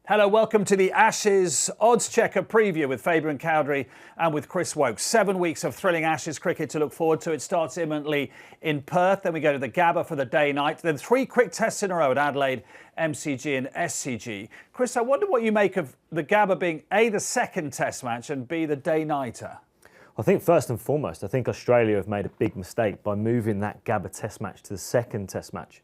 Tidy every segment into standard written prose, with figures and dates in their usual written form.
Hello, welcome to the Ashes odds checker preview with Fabian Cowdrey and with Chris Woakes. 7 weeks of thrilling Ashes cricket to look forward to. It starts imminently in Perth, then we go to the Gabba for the day-night, then 3 quick tests in a row at Adelaide, MCG and SCG. Chris, I wonder what you make of the Gabba being A, the second test match, and B, the day-nighter. I think first and foremost, I think Australia have made a big mistake by moving that Gabba test match to the second test match.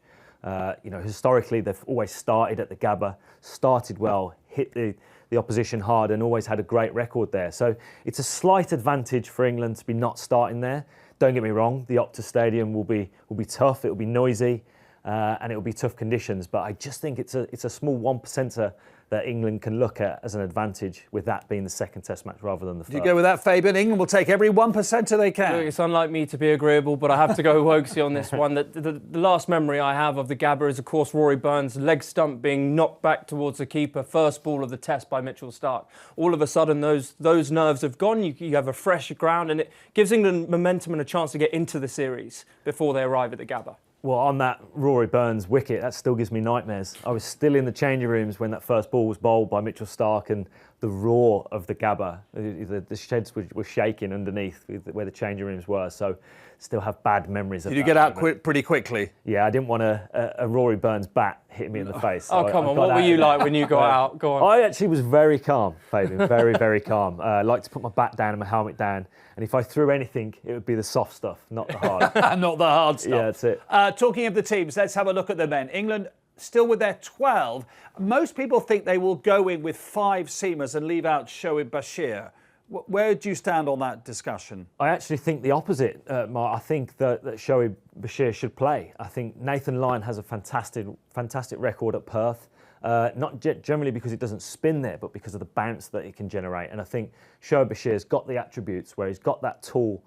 Historically, they've always started at the Gabba, started well, hit the opposition hard and always had a great record there. So it's a slight advantage for England to be not starting there. Don't get me wrong, the Optus Stadium will be tough, it will be noisy and it will be tough conditions. But I just think it's a small 1%er that England can look at as an advantage, with that being the second test match rather than the first. You go with that, Fabian? England will take every 1%er they can. Look, it's unlike me to be agreeable, but I have to go Woakesy on this one. The last memory I have of the Gabba is, of course, Rory Burns' leg stump being knocked back towards the keeper, first ball of the test by Mitchell Starc. All of a sudden, those nerves have gone. You have a fresh ground, and it gives England momentum and a chance to get into the series before they arrive at the Gabba. Well, on that Rory Burns wicket, that still gives me nightmares. I was still in the changing rooms when that first ball was bowled by Mitchell Starc, and the roar of the Gabba, the sheds were shaking underneath where the changing rooms were. So still have bad memories of that. Did you get out pretty quickly? Yeah, I didn't want a Rory Burns bat hitting me in the face. Oh, come on. What were you like when you got out? Go on. I actually was very calm, Fabian, very, very calm. I like to put my bat down and my helmet down. And if I threw anything, it would be the soft stuff, not the hard. Not the hard stuff. Yeah, that's it. Talking of the teams, let's have a look at the men. England still with their 12. Most people think they will go in with 5 seamers and leave out Shoaib Bashir. Where do you stand on that discussion? I actually think the opposite, Mark. I think that Shoaib Bashir should play. I think Nathan Lyon has a fantastic record at Perth. Not generally because it doesn't spin there, but because of the bounce that it can generate. And I think Shoaib Bashir's got the attributes where he's got that tall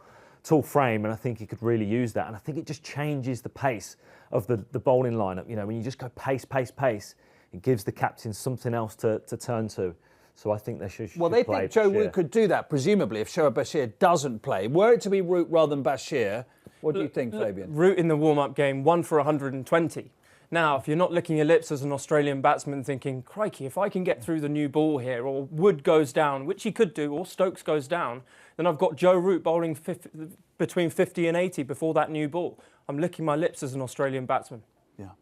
frame, and I think he could really use that. And I think it just changes the pace of the bowling lineup. You know, when you just go pace, it gives the captain something else to turn to. So I think they should Well, they think Joe Root could do that, presumably, if Shoaib Bashir doesn't play. Were it to be Root rather than Bashir, what do you think, Fabian? Root in the warm-up game, 1 for 120. Now, if you're not licking your lips as an Australian batsman thinking, crikey, if I can get through the new ball here, or Wood goes down, which he could do, or Stokes goes down, then I've got Joe Root bowling between 50 and 80 before that new ball. I'm licking my lips as an Australian batsman. Yeah,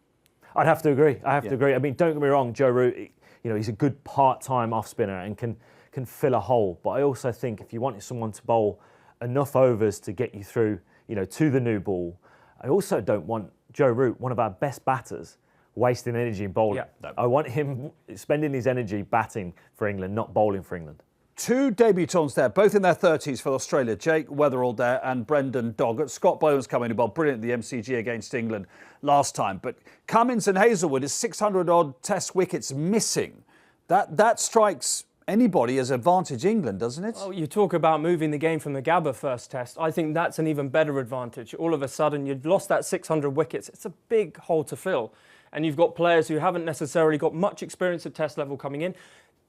I'd have to agree. I have to agree. I mean, don't get me wrong, Joe Root, he's a good part-time off-spinner and can fill a hole. But I also think if you wanted someone to bowl enough overs to get you through, to the new ball, I also don't want Joe Root, one of our best batters, wasting energy in bowling. Yeah, no. I want him spending his energy batting for England, not bowling for England. 2 debutants there, both in their 30s for Australia. Jake Weatherall there and Brendan Doggett. Scott Boland's coming in, brilliant at the MCG against England last time. But Cummins and Hazelwood is 600-odd test wickets missing. That strikes anybody as advantage England, doesn't it? Oh, you talk about moving the game from the Gabba first test. I think that's an even better advantage. All of a sudden, you've lost that 600 wickets. It's a big hole to fill. And you've got players who haven't necessarily got much experience at test level coming in.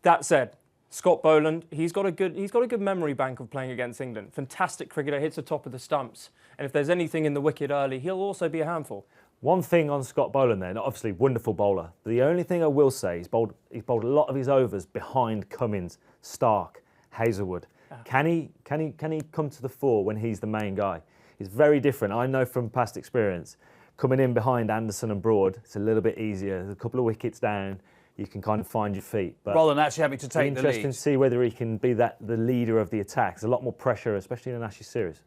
That said, Scott Boland, he's got a good memory bank of playing against England. Fantastic cricketer, hits the top of the stumps. And if there's anything in the wicket early, he'll also be a handful. One thing on Scott Boland there, obviously wonderful bowler. The only thing I will say, he's bowled a lot of his overs behind Cummins, Starc, Hazelwood. Can he come to the fore when he's the main guy? It's very different. I know from past experience, coming in behind Anderson and Broad, it's a little bit easier. There's a couple of wickets down, you can kind of find your feet. But rather than actually having to take the lead. Interesting to see whether he can be the leader of the attack. There's a lot more pressure, especially in an Ashes series.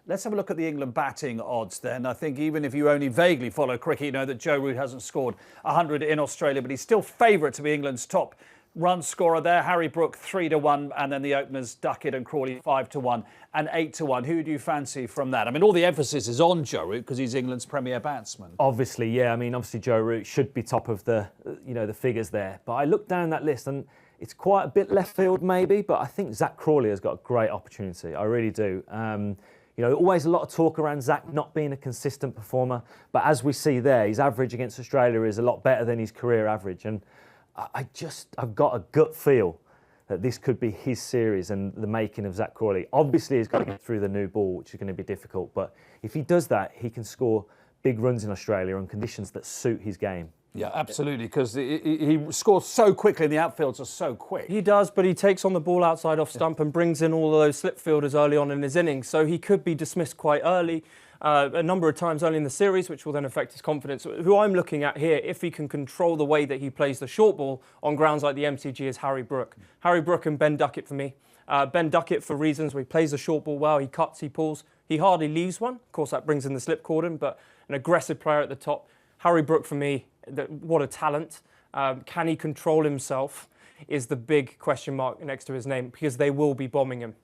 Let's have a look at the England batting odds then. I think even if you only vaguely follow cricket, you know that Joe Root hasn't scored 100 in Australia, but he's still favourite to be England's top run scorer there. Harry Brook 3-1, and then the openers Duckett and Crawley 5-1 and 8-1. Who do you fancy from that? I mean, all the emphasis is on Joe Root because he's England's premier batsman. Obviously, yeah. I mean, obviously Joe Root should be top of the figures there. But I looked down that list and it's quite a bit left field maybe, but I think Zach Crawley has got a great opportunity. I really do. Always a lot of talk around Zach not being a consistent performer, but as we see there, his average against Australia is a lot better than his career average. And I've got a gut feel that this could be his series and the making of Zach Crawley. Obviously, he's got to get through the new ball, which is going to be difficult. But if he does that, he can score big runs in Australia on conditions that suit his game. Yeah, absolutely, because he scores so quickly and the outfields are so quick. He does, but he takes on the ball outside off stump and brings in all of those slip fielders early on in his innings. So he could be dismissed quite early, a number of times early in the series, which will then affect his confidence. Who I'm looking at here, if he can control the way that he plays the short ball on grounds like the MCG, is Harry Brook. Harry Brook and Ben Duckett for me. Ben Duckett for reasons where he plays the short ball well, he cuts, he pulls. He hardly leaves one. Of course, that brings in the slip cordon, but an aggressive player at the top. Harry Brook for me, what a talent. Can he control himself is the big question mark next to his name, because they will be bombing him.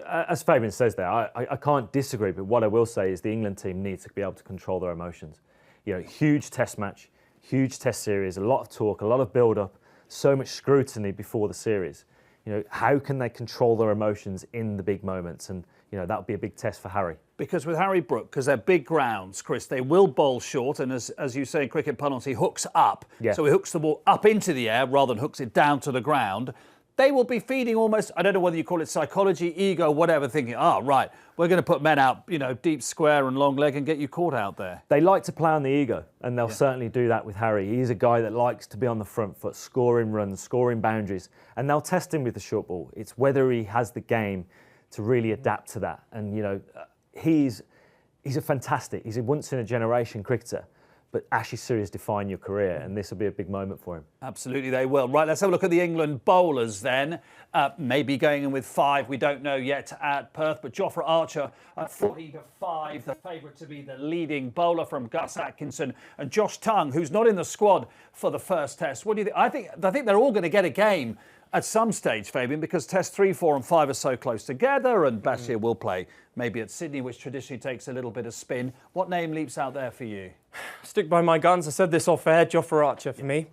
As Fabian says there, I can't disagree, but what I will say is the England team needs to be able to control their emotions. You know, huge test match, huge test series, a lot of talk, a lot of build-up, so much scrutiny before the series. You know, how can they control their emotions in the big moments? And, you know, that would be a big test for Harry. Because with Harry Brook, because they're big grounds, Chris, they will bowl short, and as you say in cricket parlance, he hooks up. Yeah. So he hooks the ball up into the air rather than hooks it down to the ground. They will be feeding almost, I don't know whether you call it psychology, ego, whatever, thinking, right, we're going to put men out, you know, deep square and long leg and get you caught out there. They like to play on the ego, and they'll certainly do that with Harry. He's a guy that likes to be on the front foot, scoring runs, scoring boundaries, and they'll test him with the short ball. It's whether he has the game to really adapt to that. And, you know, he's a fantastic, he's a once-in-a-generation cricketer. But Ashes series define your career, and this will be a big moment for him. Absolutely, they will. Right, let's have a look at the England bowlers then. Maybe going in with 5, we don't know yet at Perth, but Jofra Archer at 40-5, the favourite to be the leading bowler from Gus Atkinson, and Josh Tongue, who's not in the squad for the first test. What do you think? I think they're all going to get a game at some stage, Fabian, because Test 3, 4 and 5 are so close together, and Bashir will play maybe at Sydney, which traditionally takes a little bit of spin. What name leaps out there for you? Stick by my guns. I said this off air, Jofra Archer for me.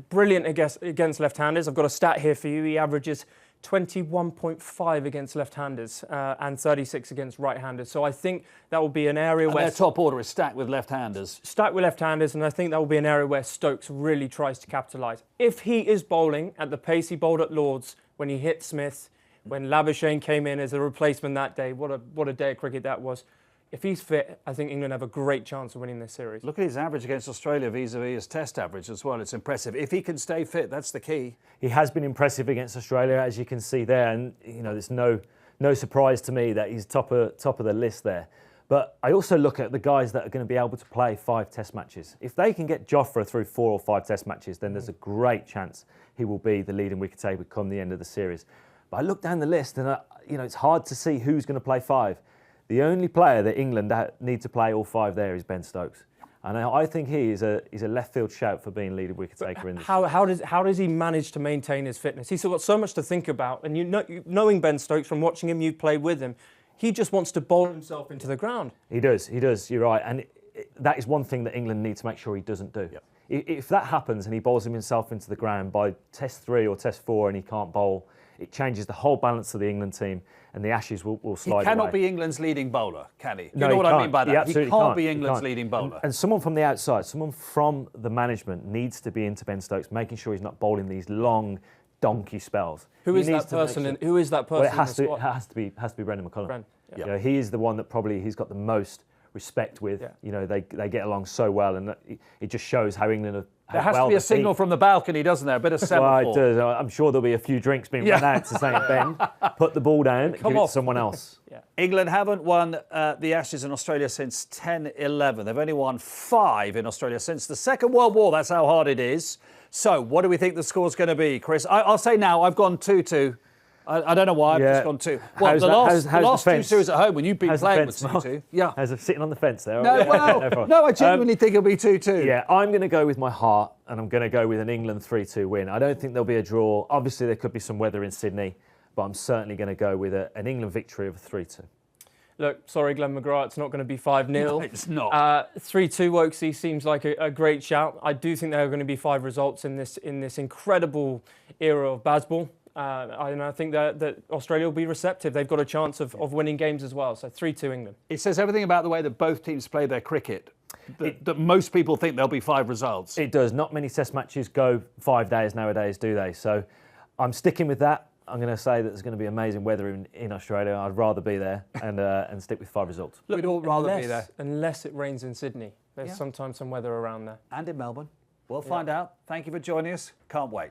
Brilliant against left-handers. I've got a stat here for you. He averages 21.5 against left-handers and 36 against right-handers. So I think that will be an area where... their top order is stacked with left-handers. Stacked with left-handers, and I think that will be an area where Stokes really tries to capitalise. If he is bowling at the pace he bowled at Lords when he hit Smith, when Labuschagne came in as a replacement that day, what a day of cricket that was. If he's fit, I think England have a great chance of winning this series. Look at his average against Australia vis-a-vis his test average as well. It's impressive. If he can stay fit, that's the key. He has been impressive against Australia, as you can see there, and you know there's no surprise to me that he's top of the list there. But I also look at the guys that are going to be able to play 5 test matches. If they can get Jofra through 4 or 5 test matches, then there's a great chance he will be the leading wicket taker come the end of the series. But I look down the list, and you know it's hard to see who's going to play 5. The only player that England need to play all 5 there is Ben Stokes. And I think he's a left field shout for being leading wicket taker in this. How does he manage to maintain his fitness? He's still got so much to think about. And knowing Ben Stokes from watching him, you play with him, he just wants to bowl himself into the ground. He does, you're right. And that is one thing that England need to make sure he doesn't do. Yep. If that happens and he bowls himself into the ground by test 3 or test 4 and he can't bowl, it changes the whole balance of the England team, and the Ashes will slide away. He cannot be England's leading bowler, can he? No, you know what I mean by that? He can't be England's leading bowler. And someone from the outside, someone from the management needs to be into Ben Stokes, making sure he's not bowling these long donkey spells. Who is that person? Who is that person? Well, it has to be Brendan McCullum. Yeah. You know, he is the one that probably he's got the most respect with. Yeah. You know, they get along so well, and it just shows how England have. There has to be a signal from the balcony, doesn't there? A bit of semaphore. Well, it does. I'm sure there'll be a few drinks being run out to say, Ben, put the ball down, give it to someone else. Yeah. England haven't won the Ashes in Australia since 10-11. They've only won 5 in Australia since the Second World War. That's how hard it is. So, what do we think the score's going to be, Chris? I'll say now, I've gone 2-2. I don't know why I've just gone 2. Well, the last 2 series at home when you've been playing with 2-2. Yeah. As of sitting on the fence there. No, I genuinely think it'll be 2-2. Yeah, I'm going to go with my heart, and I'm going to go with an England 3-2 win. I don't think there'll be a draw. Obviously, there could be some weather in Sydney, but I'm certainly going to go with an England victory of 3-2. Look, sorry, Glenn McGrath, it's not going to be 5-0. No, it's not. 3-2 Woakesy seems like a great shout. I do think there are going to be 5 results in this incredible era of Bazball. And I think that Australia will be receptive. They've got a chance of winning games as well. So 3-2 England. It says everything about the way that both teams play their cricket. That most people think there'll be 5 results. It does. Not many test matches go 5 days nowadays, do they? So I'm sticking with that. I'm going to say that there's going to be amazing weather in Australia. I'd rather be there and stick with 5 results. We'd all rather be there. Unless it rains in Sydney. There's sometimes some weather around there. And in Melbourne. We'll find out. Thank you for joining us. Can't wait.